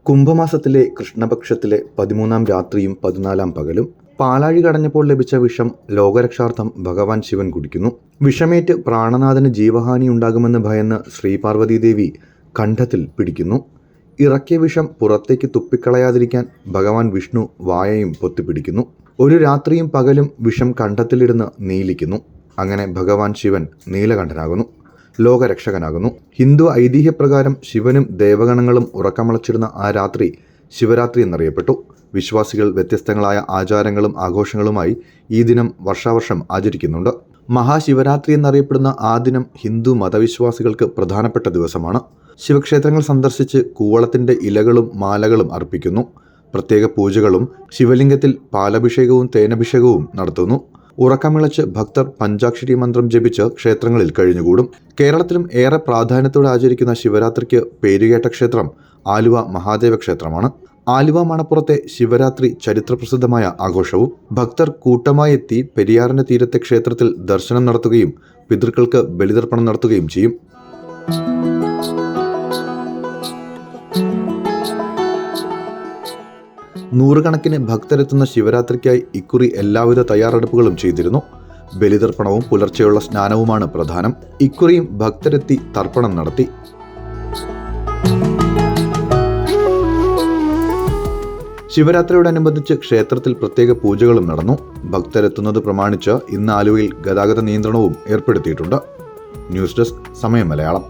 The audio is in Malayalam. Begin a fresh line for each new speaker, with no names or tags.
കുംഭമാസത്തിലെ കൃഷ്ണപക്ഷത്തിലെ 13-ാം രാത്രിയും 14-ാം പകലും പാലാഴി കടഞ്ഞപ്പോൾ ലഭിച്ച വിഷം ലോകരക്ഷാർത്ഥം ഭഗവാൻ ശിവൻ കുടിക്കുന്നു. വിഷമേറ്റ് പ്രാണനാഥന് ജീവഹാനി ഉണ്ടാകുമെന്ന് ഭയന്ന് ശ്രീപാർവതീദേവി കണ്ഠത്തിൽ പിടിക്കുന്നു. ഇറക്കിയ വിഷം പുറത്തേക്ക് തുപ്പിക്കളയാതിരിക്കാൻ ഭഗവാൻ വിഷ്ണു വായയും പൊത്തിപ്പിടിക്കുന്നു. ഒരു രാത്രിയും പകലും വിഷം കണ്ഠത്തിലിടുന്ന് നീലിക്കുന്നു. അങ്ങനെ ഭഗവാൻ ശിവൻ നീലകണ്ഠനാകുന്നു, ലോകരക്ഷകനാകുന്നു. ഹിന്ദു ഐതിഹ്യപ്രകാരം ശിവനും ദേവഗണങ്ങളും ഉറക്കമളച്ചിരുന്ന ആ രാത്രി ശിവരാത്രി എന്നറിയപ്പെട്ടു. വിശ്വാസികൾ വ്യത്യസ്തങ്ങളായ ആചാരങ്ങളും ആഘോഷങ്ങളുമായി ഈ ദിനം വർഷാവർഷം ആചരിക്കുന്നുണ്ട്. മഹാശിവരാത്രി എന്നറിയപ്പെടുന്ന ആ ദിനം ഹിന്ദു മതവിശ്വാസികൾക്ക് പ്രധാനപ്പെട്ട ദിവസമാണ്. ശിവക്ഷേത്രങ്ങൾ സന്ദർശിച്ച് കൂവളത്തിൻ്റെ ഇലകളും മാലകളും അർപ്പിക്കുന്നു. പ്രത്യേക പൂജകളും ശിവലിംഗത്തിൽ പാലഭിഷേകവും തേനഭിഷേകവും നടത്തുന്നു. ഉറക്കമിളച്ച് ഭക്തർ പഞ്ചാക്ഷരി മന്ത്രം ജപിച്ച് ക്ഷേത്രങ്ങളിൽ കഴിഞ്ഞുകൂടും. കേരളത്തിലും ഏറെ പ്രാധാന്യത്തോടെ ആചരിക്കുന്ന ശിവരാത്രിക്ക് പേരുകേട്ട ക്ഷേത്രം ആലുവ മഹാദേവ ക്ഷേത്രമാണ്. ആലുവ മണപ്പുറത്തെ ശിവരാത്രി ചരിത്രപ്രസിദ്ധമായ ആഘോഷവും. ഭക്തർ കൂട്ടമായി എത്തി പെരിയാറിന്റെ തീരത്തെ ക്ഷേത്രത്തിൽ ദർശനം നടത്തുകയും പിതൃക്കൾക്ക് ബലിതർപ്പണം നടത്തുകയും ചെയ്യും. നൂറുകണക്കിന് ഭക്തരെത്തുന്ന ശിവരാത്രിക്കായി ഇക്കുറി എല്ലാവിധ തയ്യാറെടുപ്പുകളും ചെയ്തിരുന്നു. ബലിതർപ്പണവും പുലർച്ചെയുള്ള സ്നാനവുമാണ് പ്രധാനം. ഇക്കുറിയും ഭക്തരെത്തി തർപ്പണം നടത്തി. ശിവരാത്രിയോടനുബന്ധിച്ച് ക്ഷേത്രത്തിൽ പ്രത്യേക പൂജകളും നടന്നു. ഭക്തരെത്തുന്നത് പ്രമാണിച്ച് ഇന്ന് ആലുവയിൽ ഗതാഗത നിയന്ത്രണവും ഏർപ്പെടുത്തിയിട്ടുണ്ട്. ന്യൂസ് ഡെസ്ക് സമയം മലയാളം.